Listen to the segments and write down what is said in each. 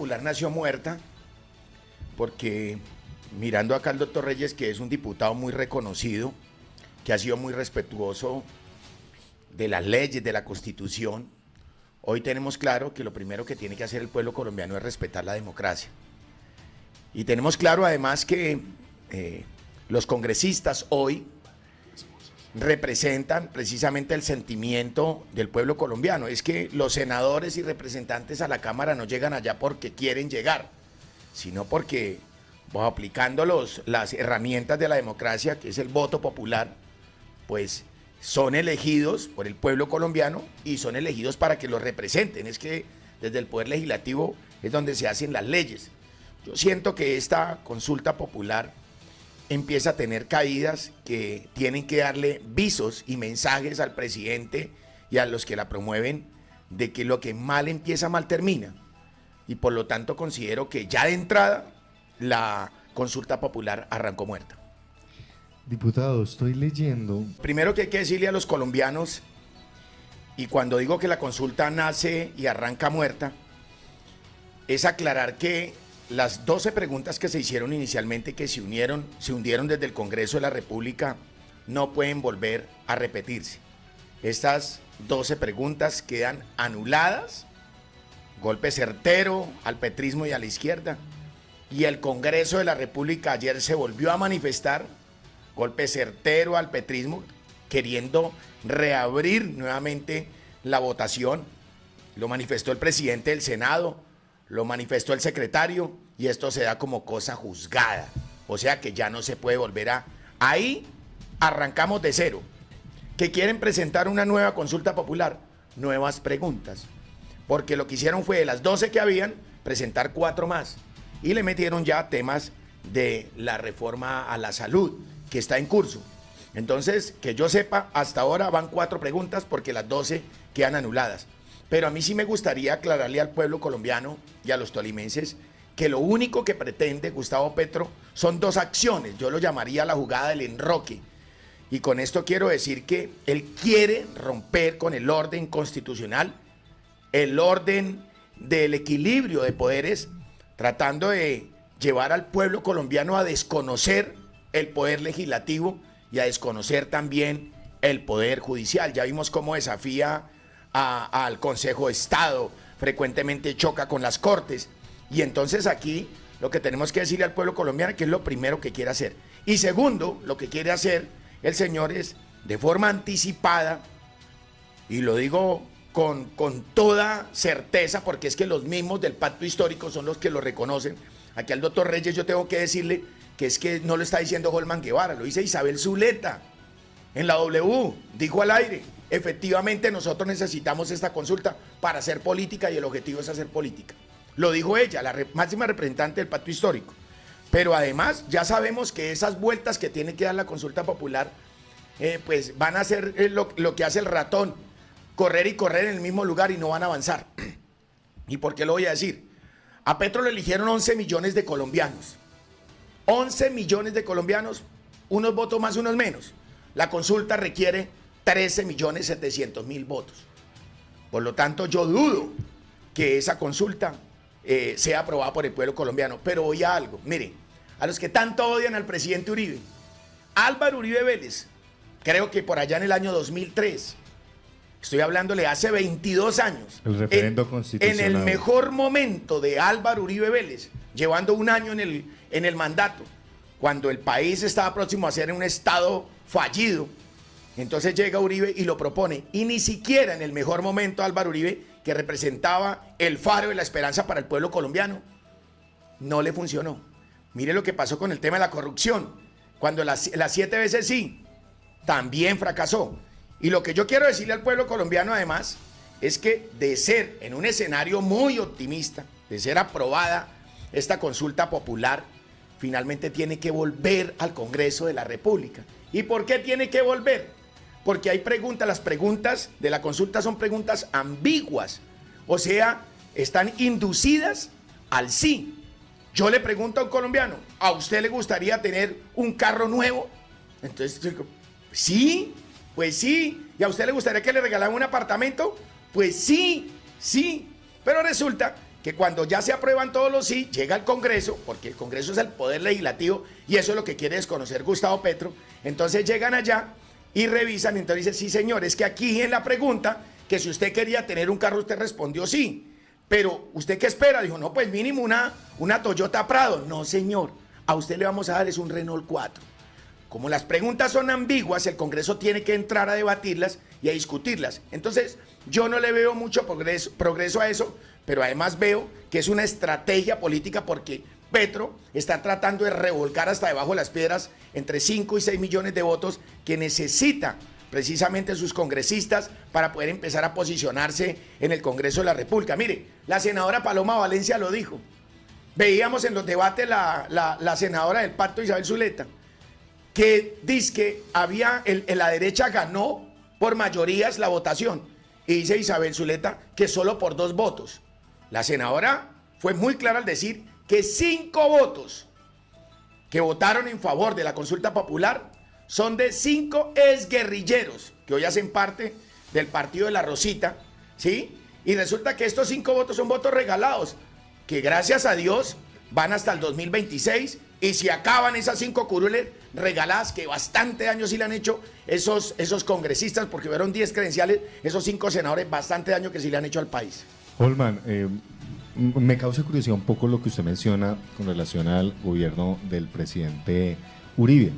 Popular nació muerta porque mirando acá al doctor Reyes, que es un diputado muy reconocido, que ha sido muy respetuoso de las leyes, de la Constitución, hoy tenemos claro que lo primero que tiene que hacer el pueblo colombiano es respetar la democracia. Y tenemos claro además que los congresistas hoy representan precisamente el sentimiento del pueblo colombiano. Es que los senadores y representantes a la Cámara no llegan allá porque quieren llegar, sino porque aplicando las herramientas de la democracia, que es el voto popular, pues son elegidos por el pueblo colombiano y son elegidos para que los representen. Es que desde el Poder Legislativo es donde se hacen las leyes. Yo siento que esta consulta popular empieza a tener caídas que tienen que darle visos y mensajes al presidente y a los que la promueven de que lo que mal empieza, mal termina. Y por lo tanto considero que ya de entrada la consulta popular arrancó muerta. Diputado, estoy leyendo. Primero que hay que decirle a los colombianos, y cuando digo que la consulta nace y arranca muerta, es aclarar que las 12 preguntas que se hicieron inicialmente, que se hundieron desde el Congreso de la República, no pueden volver a repetirse. Estas 12 preguntas quedan anuladas, golpe certero al petrismo y a la izquierda, y el Congreso de la República ayer se volvió a manifestar, golpe certero al petrismo, queriendo reabrir nuevamente la votación. Lo manifestó el presidente del Senado, lo manifestó el secretario, y esto se da como cosa juzgada. O sea que ya no se puede volver a... Ahí arrancamos de cero. Que quieren presentar una nueva consulta popular, nuevas preguntas. Porque lo que hicieron fue de las 12 que habían, presentar 4 más. Y le metieron ya temas de la reforma a la salud, que está en curso. Entonces, que yo sepa, hasta ahora van 4 preguntas porque las 12 quedan anuladas. Pero a mí sí me gustaría aclararle al pueblo colombiano y a los tolimenses que lo único que pretende Gustavo Petro son 2 acciones. Yo lo llamaría la jugada del enroque. Y con esto quiero decir que él quiere romper con el orden constitucional, el orden del equilibrio de poderes, tratando de llevar al pueblo colombiano a desconocer el poder legislativo y a desconocer también el poder judicial. Ya vimos cómo desafía al Consejo de Estado, frecuentemente choca con las Cortes, y entonces aquí lo que tenemos que decirle al pueblo colombiano que es lo primero que quiere hacer. Y segundo, lo que quiere hacer el señor es de forma anticipada, y lo digo con toda certeza porque es que los mismos del pacto histórico son los que lo reconocen. Aquí al doctor Reyes yo tengo que decirle que es que no lo está diciendo Holman Guevara, lo dice Isabel Zuleta en la W, dijo al aire: efectivamente nosotros necesitamos esta consulta para hacer política y el objetivo es hacer política. Lo dijo ella, la máxima representante del pacto histórico. Pero además ya sabemos que esas vueltas que tiene que dar la consulta popular pues van a ser lo que hace el ratón, correr y correr en el mismo lugar y no van a avanzar. ¿Y por qué lo voy a decir? A Petro le eligieron 11 millones de colombianos. 11 millones de colombianos, unos votos más, unos menos. La consulta requiere 13.700.000 votos. Por lo tanto, yo dudo que esa consulta sea aprobada por el pueblo colombiano. Pero oye algo, mire, a los que tanto odian al presidente Uribe, Álvaro Uribe Vélez, creo que por allá en el año 2003, estoy hablándole hace 22 años, el referendo constitucional, en el mejor momento de Álvaro Uribe Vélez, llevando un año en el mandato, cuando el país estaba próximo a ser un estado fallido, entonces llega Uribe y lo propone, y ni siquiera en el mejor momento Álvaro Uribe, que representaba el faro de la esperanza para el pueblo colombiano, no le funcionó. Mire lo que pasó con el tema de la corrupción, cuando las 7 veces sí, también fracasó. Y lo que yo quiero decirle al pueblo colombiano además, es que de ser en un escenario muy optimista, de ser aprobada esta consulta popular, finalmente tiene que volver al Congreso de la República. ¿Y por qué tiene que volver? Porque hay preguntas, las preguntas de la consulta son preguntas ambiguas, o sea, están inducidas al sí. Yo le pregunto a un colombiano, ¿a usted le gustaría tener un carro nuevo? Entonces, sí, pues sí. ¿Y a usted le gustaría que le regalaran un apartamento? Pues sí, sí. Pero resulta que que cuando ya se aprueban todos los sí, llega al Congreso, porque el Congreso es el poder legislativo y eso es lo que quiere desconocer Gustavo Petro. Entonces llegan allá y revisan, entonces dicen, sí señor, es que aquí en la pregunta, que si usted quería tener un carro, usted respondió sí. Pero, ¿usted qué espera? Dijo, no, pues mínimo una Toyota Prado. No señor, a usted le vamos a dar es un Renault 4. Como las preguntas son ambiguas, el Congreso tiene que entrar a debatirlas y a discutirlas. Entonces, yo no le veo mucho progreso a eso, pero además veo que es una estrategia política porque Petro está tratando de revolcar hasta debajo de las piedras entre 5 y 6 millones de votos que necesita precisamente sus congresistas para poder empezar a posicionarse en el Congreso de la República. Mire, la senadora Paloma Valencia lo dijo. Veíamos en los debates la senadora del Pacto, Isabel Zuleta, que dice que la derecha ganó por mayorías la votación. Y dice Isabel Zuleta que solo por 2 votos. La senadora fue muy clara al decir que 5 votos que votaron en favor de la consulta popular son de 5 exguerrilleros que hoy hacen parte del partido de la Rosita, ¿sí? Y resulta que estos 5 votos son votos regalados, que gracias a Dios van hasta el 2026 y si acaban esas 5 curules regaladas, que bastante daño sí le han hecho esos congresistas, porque fueron 10 credenciales, esos 5 senadores, bastante daño que sí le han hecho al país. Holman, me causa curiosidad un poco lo que usted menciona con relación al gobierno del presidente Uribe,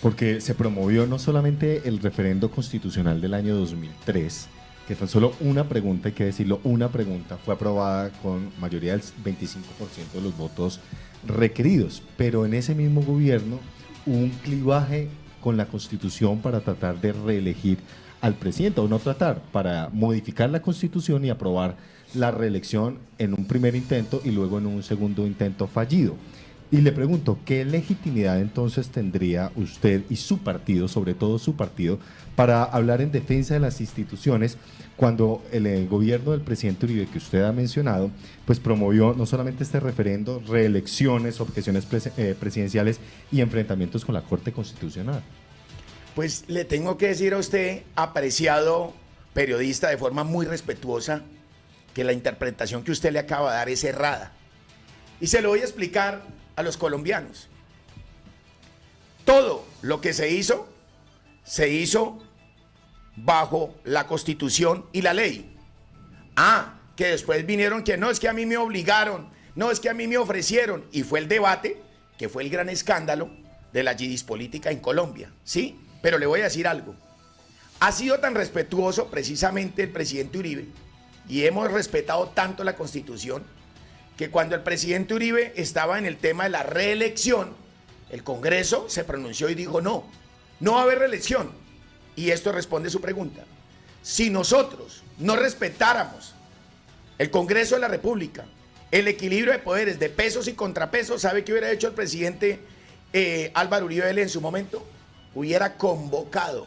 porque se promovió no solamente el referendo constitucional del año 2003, que tan solo una pregunta, hay que decirlo, una pregunta fue aprobada con mayoría del 25% de los votos requeridos, pero en ese mismo gobierno hubo un clivaje con la Constitución para tratar de reelegir al presidente, o no tratar, para modificar la Constitución y aprobar la reelección en un primer intento y luego en un segundo intento fallido. Y le pregunto, ¿qué legitimidad entonces tendría usted y su partido, sobre todo su partido, para hablar en defensa de las instituciones cuando el gobierno del presidente Uribe, que usted ha mencionado, pues promovió no solamente este referendo, reelecciones, objeciones presidenciales y enfrentamientos con la Corte Constitucional? Pues le tengo que decir a usted, apreciado periodista, de forma muy respetuosa, que la interpretación que usted le acaba de dar es errada. Y se lo voy a explicar a los colombianos. Todo lo que se hizo bajo la Constitución y la ley. Que después vinieron que no, es que a mí me obligaron, no, es que a mí me ofrecieron, y fue el debate, que fue el gran escándalo de la yidis política en Colombia, ¿sí? Pero le voy a decir algo. Ha sido tan respetuoso precisamente el presidente Uribe, y hemos respetado tanto la Constitución, que cuando el presidente Uribe estaba en el tema de la reelección, el Congreso se pronunció y dijo no va a haber reelección. Y esto responde a su pregunta. Si nosotros no respetáramos el Congreso de la República, el equilibrio de poderes, de pesos y contrapesos, ¿sabe qué hubiera hecho el presidente Álvaro Uribe Vélez en su momento? Hubiera convocado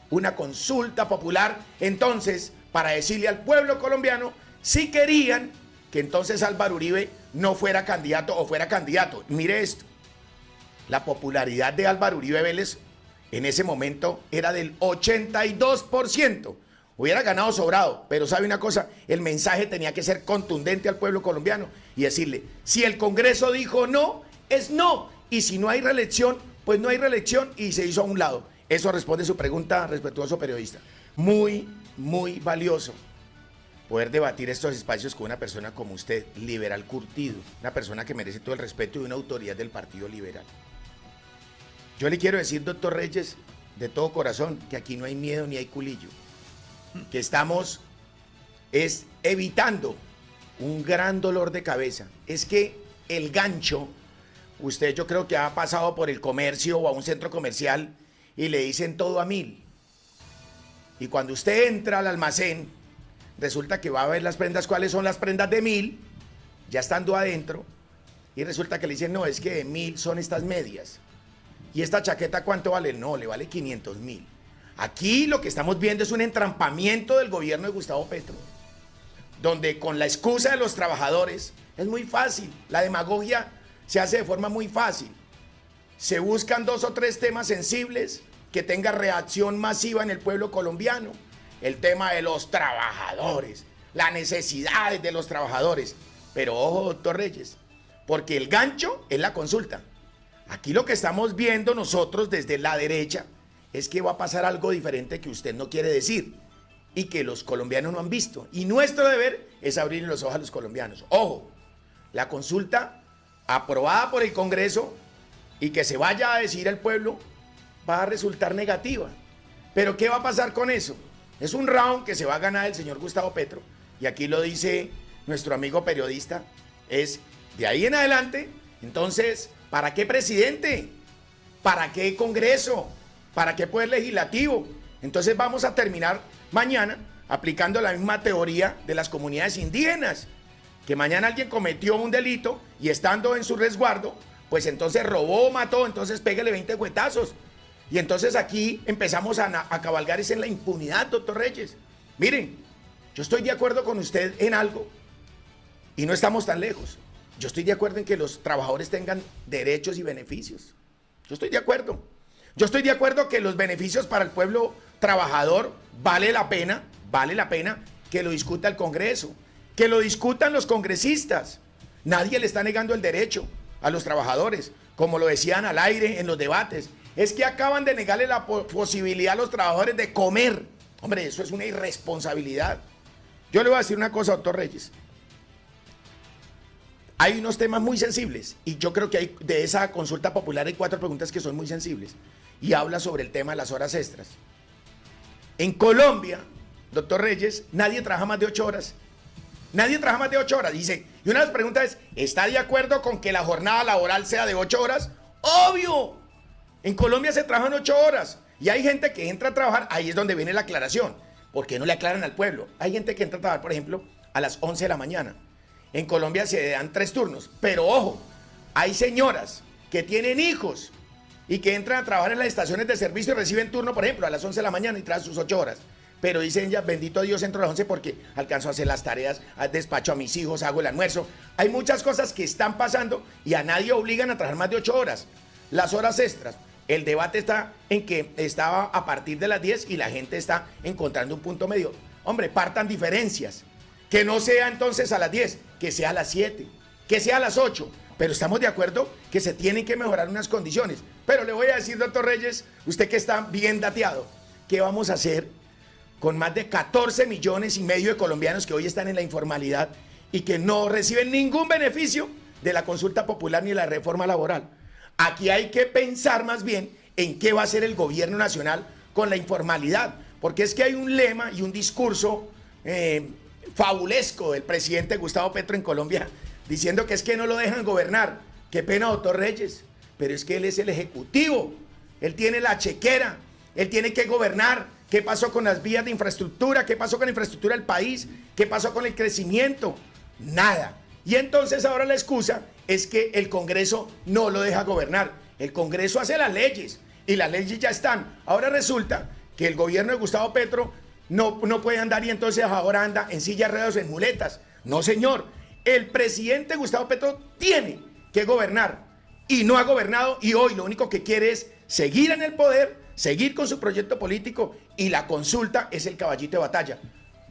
una consulta popular, entonces, para decirle al pueblo colombiano si querían que entonces Álvaro Uribe no fuera candidato o fuera candidato. Mire esto, la popularidad de Álvaro Uribe Vélez en ese momento era del 82%. Hubiera ganado sobrado, pero ¿sabe una cosa? El mensaje tenía que ser contundente al pueblo colombiano y decirle, si el Congreso dijo no, es no. Y si no hay reelección, pues no hay reelección y se hizo a un lado. Eso responde a su pregunta, respetuoso periodista. Muy, muy valioso poder debatir estos espacios con una persona como usted, liberal curtido, una persona que merece todo el respeto y una autoridad del Partido Liberal. Yo le quiero decir, doctor Reyes, de todo corazón, que aquí no hay miedo ni hay culillo, que estamos evitando un gran dolor de cabeza. Es que el gancho, usted yo creo que ha pasado por el comercio o a un centro comercial y le dicen todo a 1000. Y cuando usted entra al almacén, resulta que va a ver las prendas, cuáles son las prendas de 1000, ya estando adentro, y resulta que le dicen, no, es que de 1000 son estas medias. ¿Y esta chaqueta cuánto vale? No, le vale 500.000. Aquí lo que estamos viendo es un entrampamiento del gobierno de Gustavo Petro, donde con la excusa de los trabajadores es muy fácil, la demagogia se hace de forma muy fácil. Se buscan 2 o 3 temas sensibles que tengan reacción masiva en el pueblo colombiano. El tema de los trabajadores, las necesidades de los trabajadores. Pero ojo, doctor Reyes, porque el gancho es la consulta. Aquí lo que estamos viendo nosotros desde la derecha es que va a pasar algo diferente que usted no quiere decir y que los colombianos no han visto. Y nuestro deber es abrir los ojos a los colombianos. Ojo, la consulta aprobada por el Congreso y que se vaya a decir al pueblo va a resultar negativa. Pero ¿qué va a pasar con eso? Es un round que se va a ganar el señor Gustavo Petro, y aquí lo dice nuestro amigo periodista, es de ahí en adelante. Entonces, ¿para qué presidente? ¿Para qué Congreso? ¿Para qué poder legislativo? Entonces vamos a terminar mañana aplicando la misma teoría de las comunidades indígenas, que mañana alguien cometió un delito y estando en su resguardo, pues entonces robó, mató, entonces pégale 20 cuetazos. Y entonces aquí empezamos a cabalgar es en la impunidad, doctor Reyes. Miren, yo estoy de acuerdo con usted en algo y no estamos tan lejos. Yo estoy de acuerdo en que los trabajadores tengan derechos y beneficios. Yo estoy de acuerdo. Yo estoy de acuerdo que los beneficios para el pueblo trabajador vale la pena que lo discuta el Congreso, que lo discutan los congresistas. Nadie le está negando el derecho a los trabajadores, como lo decían al aire en los debates. Es que acaban de negarle la posibilidad a los trabajadores de comer. Hombre, eso es una irresponsabilidad. Yo le voy a decir una cosa, doctor Reyes. Hay unos temas muy sensibles y yo creo que de esa consulta popular hay 4 preguntas que son muy sensibles y habla sobre el tema de las horas extras. En Colombia, doctor Reyes, nadie trabaja más de 8 horas. Nadie trabaja más de 8 horas. Dice, y una de las preguntas es, ¿está de acuerdo con que la jornada laboral sea de 8 horas? ¡Obvio! En Colombia se trabajan 8 horas y hay gente que entra a trabajar, ahí es donde viene la aclaración. ¿Por qué no le aclaran al pueblo? Hay gente que entra a trabajar, por ejemplo, a las 11 de la mañana. En Colombia se dan 3 turnos, pero ojo, hay señoras que tienen hijos y que entran a trabajar en las estaciones de servicio y reciben turno, por ejemplo, a las 11 de la mañana y traen sus 8 horas. Pero dicen ya, bendito Dios, entro a las 11 porque alcanzo a hacer las tareas, despacho a mis hijos, hago el almuerzo. Hay muchas cosas que están pasando y a nadie obligan a trabajar más de 8 horas. Las horas extras, el debate está en que estaba a partir de las 10 y la gente está encontrando un punto medio. Hombre, partan diferencias. Que no sea entonces a las 10, que sea a las 7, que sea a las 8. Pero estamos de acuerdo que se tienen que mejorar unas condiciones. Pero le voy a decir, doctor Reyes, usted que está bien dateado, ¿qué vamos a hacer con más de 14 millones y medio de colombianos que hoy están en la informalidad y que no reciben ningún beneficio de la consulta popular ni de la reforma laboral? Aquí hay que pensar más bien en qué va a hacer el gobierno nacional con la informalidad, porque es que hay un lema y un discurso fabulesco del presidente Gustavo Petro en Colombia, diciendo que es que no lo dejan gobernar. Qué pena, doctor Reyes, pero es que él es el ejecutivo, él tiene la chequera, él tiene que gobernar. ¿Qué pasó con las vías de infraestructura? ¿Qué pasó con la infraestructura del país? ¿Qué pasó con el crecimiento? Nada. Y entonces ahora la excusa es que el Congreso no lo deja gobernar. El Congreso hace las leyes y las leyes ya están. Ahora resulta que el gobierno de Gustavo Petro no puede andar y entonces ahora anda en silla de ruedas, en muletas. No, señor. El presidente Gustavo Petro tiene que gobernar y no ha gobernado y hoy lo único que quiere es seguir en el poder, seguir con su proyecto político y la consulta es el caballito de batalla.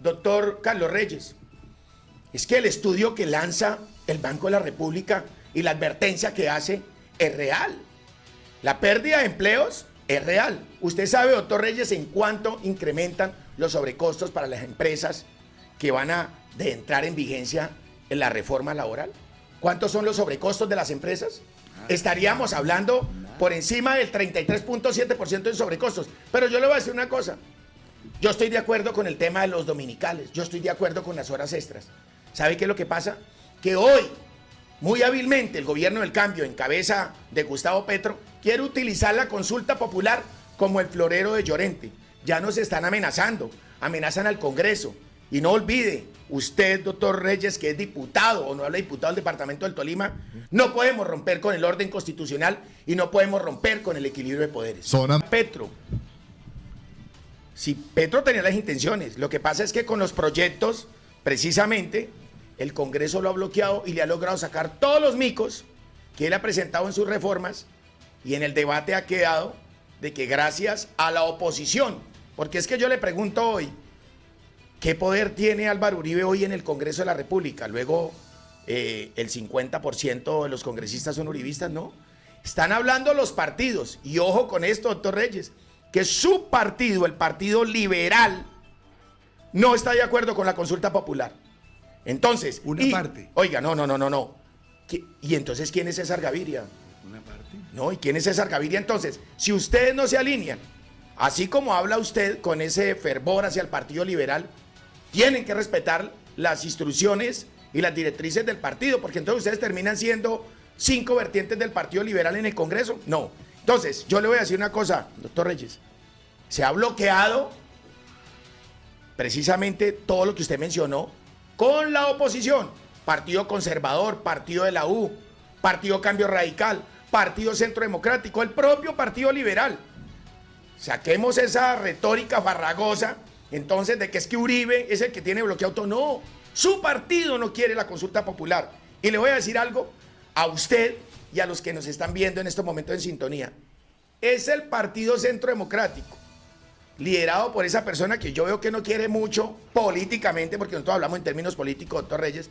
Doctor Carlos Reyes, es que el estudio que lanza el Banco de la República y la advertencia que hace es real. La pérdida de empleos es real. Usted sabe, doctor Reyes, en cuánto incrementan los sobrecostos para las empresas que van a entrar en vigencia en la reforma laboral. ¿Cuántos son los sobrecostos de las empresas? Estaríamos hablando por encima del 33.7% de sobrecostos. Pero yo le voy a decir una cosa. Yo estoy de acuerdo con el tema de los dominicales. Yo estoy de acuerdo con las horas extras. ¿Sabe qué es lo que pasa? Que hoy, muy hábilmente, el gobierno del cambio, en cabeza de Gustavo Petro, quiere utilizar la consulta popular como el florero de Llorente. Ya nos están amenazando, amenazan al Congreso. Y no olvide, usted, doctor Reyes, que es diputado, o no habla diputado del departamento del Tolima, no podemos romper con el orden constitucional y no podemos romper con el equilibrio de poderes. Petro. Si Petro tenía las intenciones, lo que pasa es que con los proyectos, precisamente, el Congreso lo ha bloqueado y le ha logrado sacar todos los micos que él ha presentado en sus reformas y en el debate ha quedado de que gracias a la oposición, porque es que yo le pregunto hoy, ¿qué poder tiene Álvaro Uribe hoy en el Congreso de la República? Luego el 50% de los congresistas son uribistas, no. Están hablando los partidos, y ojo con esto, doctor Reyes, que su partido, el Partido Liberal, no está de acuerdo con la consulta popular. Entonces, Una parte. Oiga, no. ¿Y entonces quién es César Gaviria? Una parte. No, ¿y quién es César Gaviria entonces? Si ustedes no se alinean, así como habla usted con ese fervor hacia el Partido Liberal, tienen que respetar las instrucciones y las directrices del partido, porque entonces ustedes terminan siendo 5 vertientes del Partido Liberal en el Congreso. No. Entonces, yo le voy a decir una cosa, doctor Reyes. Se ha bloqueado precisamente todo lo que usted mencionó con la oposición. Partido Conservador, Partido de la U, Partido Cambio Radical, Partido Centro Democrático, el propio Partido Liberal. Saquemos esa retórica farragosa, entonces, de que es que Uribe es el que tiene bloqueado todo. No, su partido no quiere la consulta popular. Y le voy a decir algo a usted y a los que nos están viendo en estos momentos en sintonía. Es el Partido Centro Democrático, liderado por esa persona que yo veo que no quiere mucho políticamente, porque nosotros hablamos en términos políticos, doctor Reyes,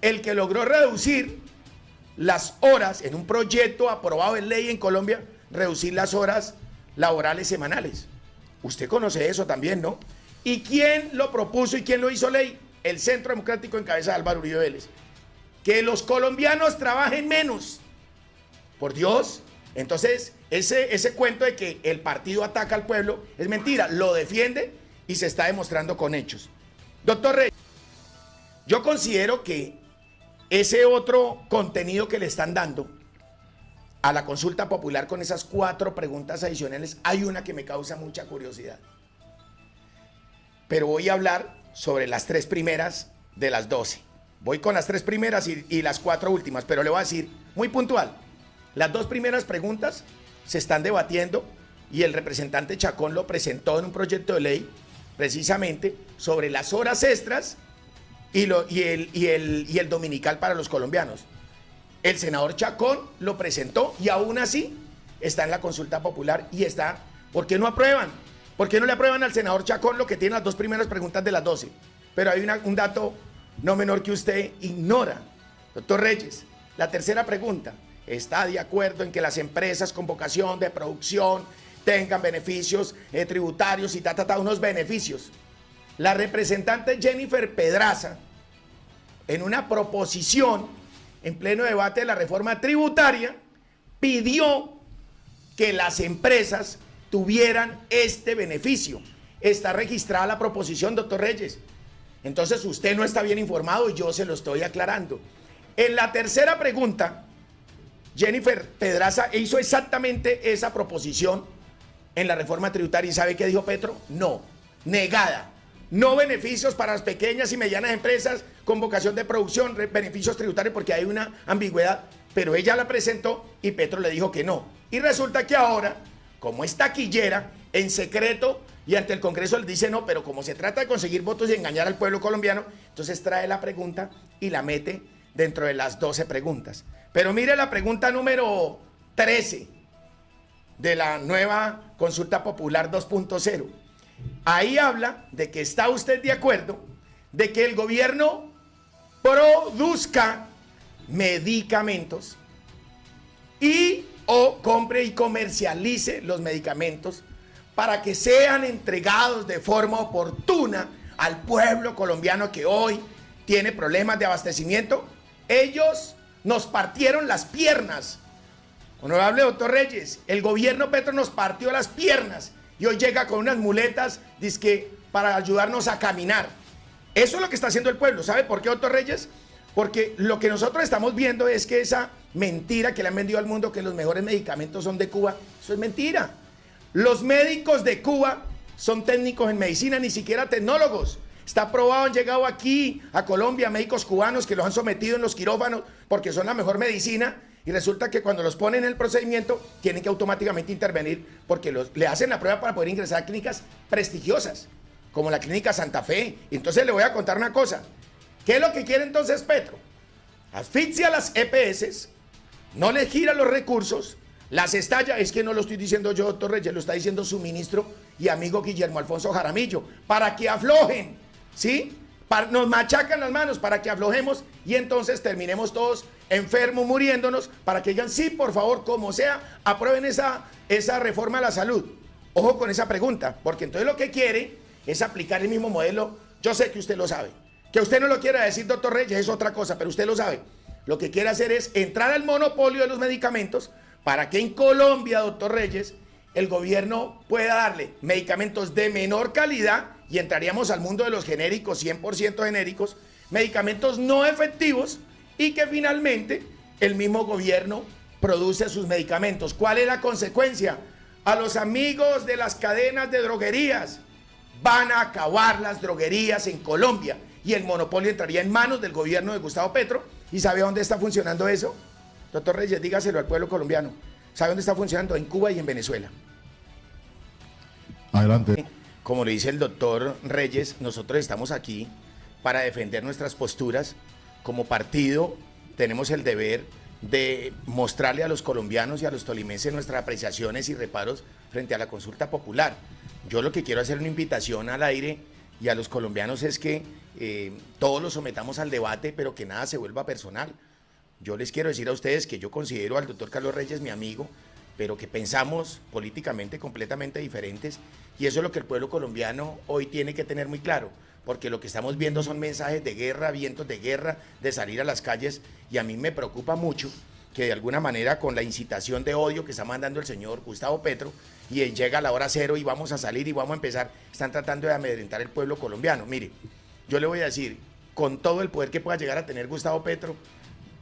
el que logró reducir las horas en un proyecto aprobado en ley en Colombia, reducir las horas laborales semanales. Usted conoce eso también, ¿no? ¿Y quién lo propuso y quién lo hizo ley? El Centro Democrático en cabeza de Álvaro Uribe Vélez. Que los colombianos trabajen menos. Por Dios. Entonces, ese cuento de que el partido ataca al pueblo es mentira. Lo defiende y se está demostrando con hechos. Doctor Reyes, yo considero que ese otro contenido que le están dando a la consulta popular con esas 4 preguntas adicionales, hay una que me causa mucha curiosidad. Pero voy a hablar sobre las 3 primeras de las 12. Voy con las 3 primeras y las 4 últimas, pero le voy a decir muy puntual. Las 2 primeras preguntas se están debatiendo y el representante Chacón lo presentó en un proyecto de ley precisamente sobre las horas extras y el dominical para los colombianos. El senador Chacón lo presentó y aún así está en la consulta popular y está. ¿Por qué no aprueban? ¿Por qué no le aprueban al senador Chacón lo que tiene las 2 primeras preguntas de las 12? Pero hay un dato no menor que usted ignora. Doctor Reyes, la tercera pregunta. ¿Está de acuerdo en que las empresas con vocación de producción tengan beneficios tributarios y unos beneficios? La representante Jennifer Pedraza, en una proposición en pleno debate de la reforma tributaria, pidió que las empresas tuvieran este beneficio. Está registrada la proposición, doctor Reyes. Entonces usted no está bien informado y yo se lo estoy aclarando. En la tercera pregunta, Jennifer Pedraza hizo exactamente esa proposición en la reforma tributaria. ¿Y sabe qué dijo Petro? No, negada. No beneficios para las pequeñas y medianas empresas con vocación de producción, beneficios tributarios, porque hay una ambigüedad. Pero ella la presentó y Petro le dijo que no. Y resulta que ahora, como es taquillera, en secreto y ante el Congreso le dice no, pero como se trata de conseguir votos y engañar al pueblo colombiano, entonces trae la pregunta y la mete dentro de las 12 preguntas. Pero mire la pregunta número 13 de la nueva consulta popular 2.0. Ahí habla de que está usted de acuerdo de que el gobierno produzca medicamentos y o compre y comercialice los medicamentos para que sean entregados de forma oportuna al pueblo colombiano que hoy tiene problemas de abastecimiento. Ellos nos partieron las piernas. Honorable doctor Reyes, el gobierno Petro nos partió las piernas y hoy llega con unas muletas dizque para ayudarnos a caminar. Eso es lo que está haciendo el pueblo. ¿Sabe por qué, doctor Reyes? Porque lo que nosotros estamos viendo es que esa mentira que le han vendido al mundo, que los mejores medicamentos son de Cuba, eso es mentira. Los médicos de Cuba son técnicos en medicina, ni siquiera tecnólogos. Está probado, han llegado aquí a Colombia médicos cubanos que los han sometido en los quirófanos porque son la mejor medicina y resulta que cuando los ponen en el procedimiento tienen que automáticamente intervenir porque le hacen la prueba para poder ingresar a clínicas prestigiosas como la clínica Santa Fe. Y entonces le voy a contar una cosa. ¿Qué es lo que quiere entonces Petro? Asfixia a las EPS, no les gira los recursos, las estalla. Es que no lo estoy diciendo yo, doctor Reyes, lo está diciendo su ministro y amigo Guillermo Alfonso Jaramillo, para que aflojen, ¿sí? nos machacan las manos para que aflojemos y entonces terminemos todos enfermos, muriéndonos, para que digan, sí, por favor, como sea, aprueben esa reforma a la salud. Ojo con esa pregunta, porque entonces lo que quiere es aplicar el mismo modelo. Yo sé que usted lo sabe. Que usted no lo quiera decir, doctor Reyes, es otra cosa, pero usted lo sabe. Lo que quiere hacer es entrar al monopolio de los medicamentos para que en Colombia, doctor Reyes, el gobierno pueda darle medicamentos de menor calidad y entraríamos al mundo de los genéricos, 100% genéricos, medicamentos no efectivos y que finalmente el mismo gobierno produce sus medicamentos. ¿Cuál es la consecuencia? A los amigos de las cadenas de droguerías, van a acabar las droguerías en Colombia y el monopolio entraría en manos del gobierno de Gustavo Petro. ¿Y sabe dónde está funcionando eso? Doctor Reyes, dígaselo al pueblo colombiano. ¿Sabe dónde está funcionando? En Cuba y en Venezuela. Adelante. Como le dice el doctor Reyes, nosotros estamos aquí para defender nuestras posturas. Como partido tenemos el deber de mostrarle a los colombianos y a los tolimenses nuestras apreciaciones y reparos frente a la consulta popular. Yo lo que quiero hacer una invitación al aire y a los colombianos es que todos lo sometamos al debate, pero que nada se vuelva personal. Yo les quiero decir a ustedes que yo considero al doctor Carlos Reyes mi amigo, pero que pensamos políticamente completamente diferentes, y eso es lo que el pueblo colombiano hoy tiene que tener muy claro, porque lo que estamos viendo son mensajes de guerra, vientos de guerra, de salir a las calles, y a mí me preocupa mucho que de alguna manera con la incitación de odio que está mandando el señor Gustavo Petro, y llega la hora cero y vamos a salir y vamos a empezar, están tratando de amedrentar el pueblo colombiano. Mire, yo le voy a decir, con todo el poder que pueda llegar a tener Gustavo Petro,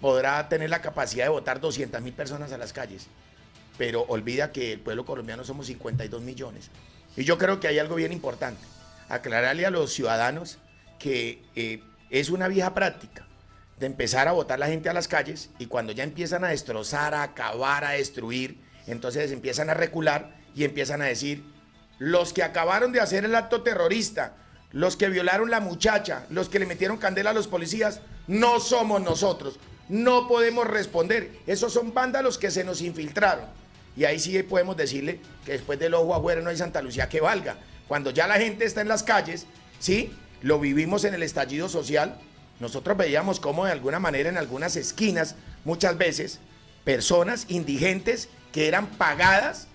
podrá tener la capacidad de votar 200.000 personas a las calles, pero olvida que el pueblo colombiano somos 52 millones. Y yo creo que hay algo bien importante, aclararle a los ciudadanos que es una vieja práctica de empezar a votar la gente a las calles, y cuando ya empiezan a destrozar, a acabar, a destruir, entonces empiezan a recular y empiezan a decir, los que acabaron de hacer el acto terrorista, los que violaron la muchacha, los que le metieron candela a los policías, no somos nosotros, no podemos responder, esos son vándalos que se nos infiltraron. Y ahí sí podemos decirle que después del ojo agüero no hay Santa Lucía que valga. Cuando ya la gente está en las calles, ¿sí? Lo vivimos en el estallido social. Nosotros veíamos cómo de alguna manera en algunas esquinas, muchas veces, personas indigentes que eran pagadas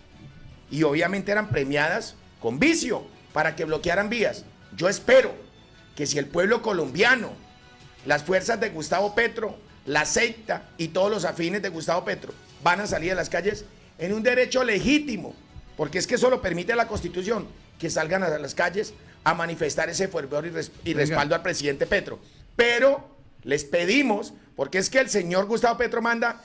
y obviamente eran premiadas con vicio para que bloquearan vías. Yo espero que si el pueblo colombiano, las fuerzas de Gustavo Petro, la secta y todos los afines de Gustavo Petro van a salir a las calles en un derecho legítimo, porque es que eso lo permite la Constitución, que salgan a las calles a manifestar ese fervor y respaldo al presidente Petro. Pero les pedimos, porque es que el señor Gustavo Petro manda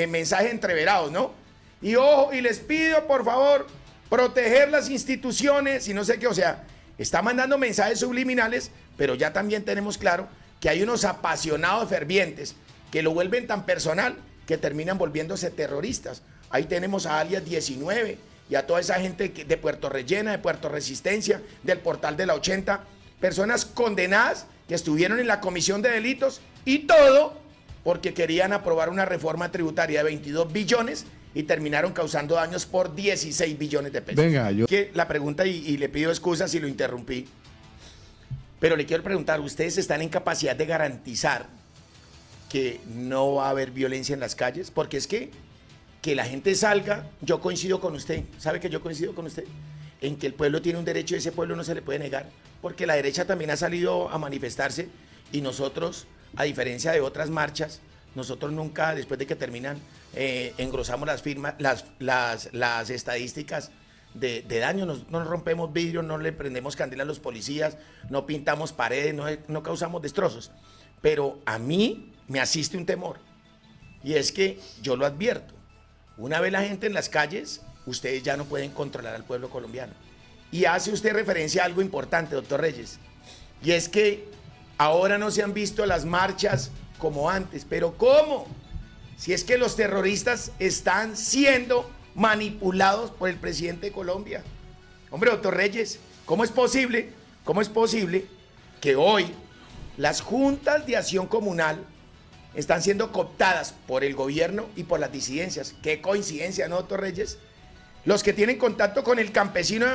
mensajes entreverados, ¿no? Y ojo, y les pido, por favor, proteger las instituciones y no sé qué, o sea, está mandando mensajes subliminales, pero ya también tenemos claro que hay unos apasionados fervientes que lo vuelven tan personal que terminan volviéndose terroristas. Ahí tenemos a alias 19 y a toda esa gente de Puerto Rellena, de Puerto Resistencia, del Portal de la 80, personas condenadas que estuvieron en la comisión de delitos y todo porque querían aprobar una reforma tributaria de 22 billones y terminaron causando daños por 16 billones de pesos. Venga, yo... La pregunta, y le pido excusas si lo interrumpí, pero le quiero preguntar, ¿ustedes están en capacidad de garantizar que no va a haber violencia en las calles? Porque es que la gente salga, yo coincido con usted, ¿sabe que yo coincido con usted? En que el pueblo tiene un derecho y ese pueblo no se le puede negar, porque la derecha también ha salido a manifestarse y nosotros, a diferencia de otras marchas, nosotros nunca, después de que terminan, engrosamos las firmas, las estadísticas de daño, no rompemos vidrios, no le prendemos candela a los policías, no pintamos paredes, no causamos destrozos. Pero a mí me asiste un temor, y es que yo lo advierto, una vez la gente en las calles, ustedes ya no pueden controlar al pueblo colombiano. Y hace usted referencia a algo importante, doctor Reyes, y es que ahora no se han visto las marchas como antes. ¿Pero cómo? Si es que los terroristas están siendo manipulados por el presidente de Colombia. Hombre, doctor Reyes, ¿cómo es posible que hoy las juntas de acción comunal están siendo cooptadas por el gobierno y por las disidencias? Qué coincidencia, ¿no, doctor Reyes? Los que tienen contacto con el campesino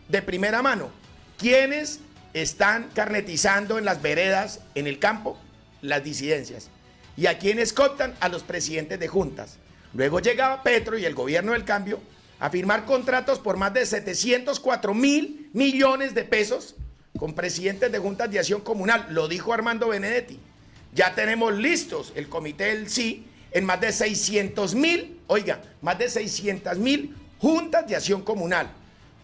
de primera mano, ¿quiénes están carnetizando en las veredas, en el campo, las disidencias. ¿Y a quienes cooptan? A los presidentes de juntas. Luego llegaba Petro y el gobierno del cambio a firmar contratos por más de 704.000 millones de pesos con presidentes de juntas de acción comunal. Lo dijo Armando Benedetti. Ya tenemos listos el comité del sí en más de 600.000, oiga, más de 600.000 juntas de acción comunal.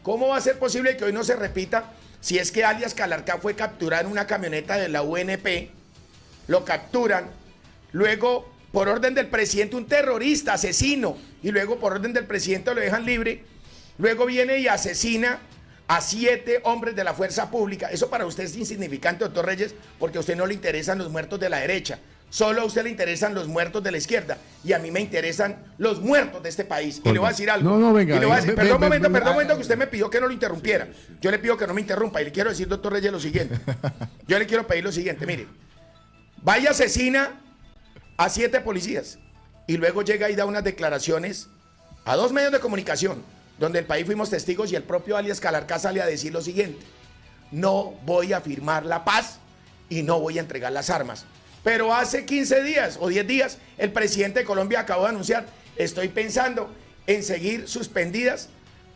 ¿Cómo va a ser posible que hoy no se repita si es que alias Calarcá fue capturado en una camioneta de la UNP? Lo capturan, luego por orden del presidente un terrorista, asesino, y luego por orden del presidente lo dejan libre, luego viene y asesina a 7 hombres de la fuerza pública. Eso para usted es insignificante, doctor Reyes, porque a usted no le interesan los muertos de la derecha, solo a usted le interesan los muertos de la izquierda, y a mí me interesan los muertos de este país. Y le voy a decir algo. No, venga. Y le voy a decir, perdón un momento, venga. que usted me pidió que no lo interrumpiera. Yo le pido que no me interrumpa, y le quiero decir, doctor Reyes, lo siguiente. Yo le quiero pedir lo siguiente, mire. Vaya, asesina a 7 policías, y luego llega y da unas declaraciones a 2 medios de comunicación, donde el país fuimos testigos, y el propio alias Calarcá sale a decir lo siguiente: no voy a firmar la paz y no voy a entregar las armas. Pero hace 15 días o 10 días el presidente de Colombia acabó de anunciar: estoy pensando en seguir suspendidas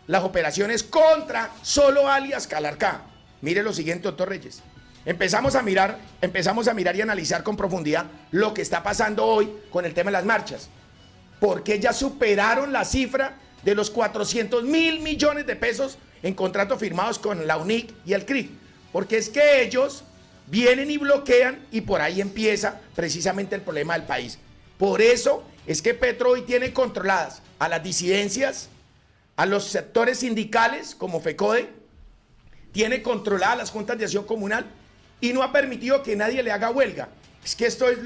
las operaciones contra solo alias Calarcá. Mire lo siguiente, doctor Reyes. Empezamos a mirar y analizar con profundidad lo que está pasando hoy con el tema de las marchas. Porque ya superaron la cifra de los 400.000 millones de pesos en contratos firmados con la UNIC y el CRIC. Porque es que ellos vienen y bloquean, y por ahí empieza precisamente el problema del país. Por eso es que Petro hoy tiene controladas a las disidencias, a los sectores sindicales como FECODE, tiene controladas las juntas de acción comunal y no ha permitido que nadie le haga huelga. Es que esto es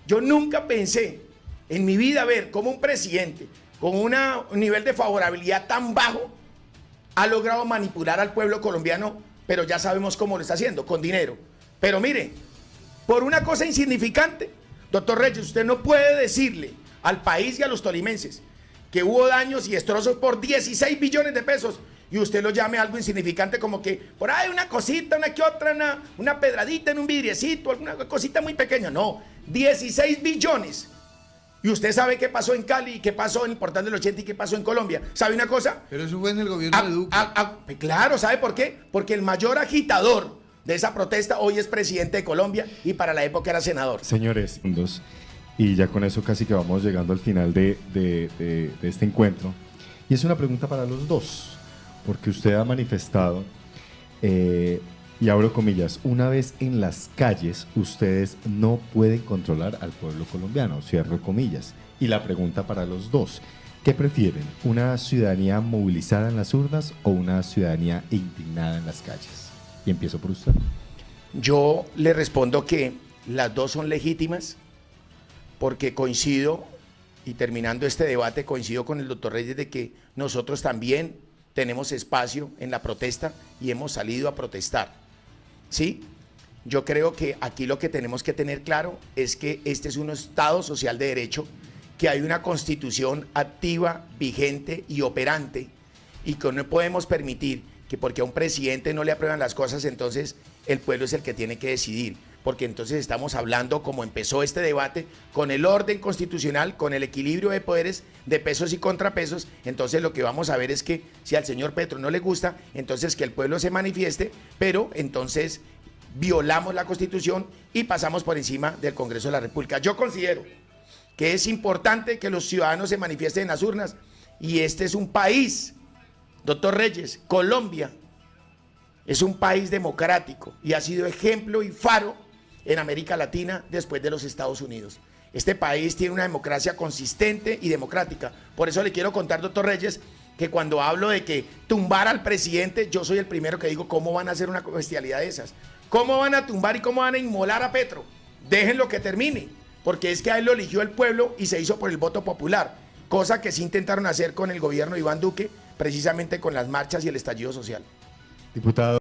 yo nunca pensé en mi vida ver cómo un presidente con un nivel de favorabilidad tan bajo ha logrado manipular al pueblo colombiano, pero ya sabemos cómo lo está haciendo, con dinero. Pero mire, por una cosa insignificante, doctor Reyes, usted no puede decirle al país y a los tolimenses que hubo daños y destrozos por 16 billones de pesos y usted lo llame algo insignificante, como que por ahí una cosita, una que otra, una pedradita en un vidriecito, alguna cosita muy pequeña. No, 16 billones. Y usted sabe qué pasó en Cali, y qué pasó en el Portal del 80 y qué pasó en Colombia. ¿Sabe una cosa? Pero eso fue en el gobierno de Duque. Claro, ¿sabe por qué? Porque el mayor agitador de esa protesta hoy es presidente de Colombia y para la época era senador. Señores, y ya con eso casi que vamos llegando al final de este encuentro. Y es una pregunta para los dos, porque usted ha manifestado, y abro comillas, una vez en las calles, ustedes no pueden controlar al pueblo colombiano, cierro comillas. Y la pregunta para los dos: ¿qué prefieren? ¿Una ciudadanía movilizada en las urnas o una ciudadanía indignada en las calles? Y empiezo por usted. Yo le respondo que las dos son legítimas, porque coincido, y terminando este debate, coincido con el doctor Reyes de que nosotros también tenemos espacio en la protesta y hemos salido a protestar. ¿Sí? Yo creo que aquí lo que tenemos que tener claro es que este es un Estado social de derecho, que hay una constitución activa, vigente y operante, y que no podemos permitir que porque a un presidente no le aprueban las cosas, entonces el pueblo es el que tiene que decidir, porque entonces estamos hablando, como empezó este debate, con el orden constitucional, con el equilibrio de poderes, de pesos y contrapesos. Entonces lo que vamos a ver es que si al señor Petro no le gusta, entonces que el pueblo se manifieste, pero entonces violamos la Constitución y pasamos por encima del Congreso de la República. Yo considero que es importante que los ciudadanos se manifiesten en las urnas, y este es un país, doctor Reyes, Colombia es un país democrático y ha sido ejemplo y faro en América Latina después de los Estados Unidos. Este país tiene una democracia consistente y democrática. Por eso le quiero contar, doctor Reyes, que cuando hablo de que tumbar al presidente, yo soy el primero que digo: ¿cómo van a hacer una bestialidad de esas? ¿Cómo van a tumbar y cómo van a inmolar a Petro? Déjenlo que termine, porque es que a él lo eligió el pueblo y se hizo por el voto popular, cosa que sí intentaron hacer con el gobierno de Iván Duque, precisamente con las marchas y el estallido social. Diputado.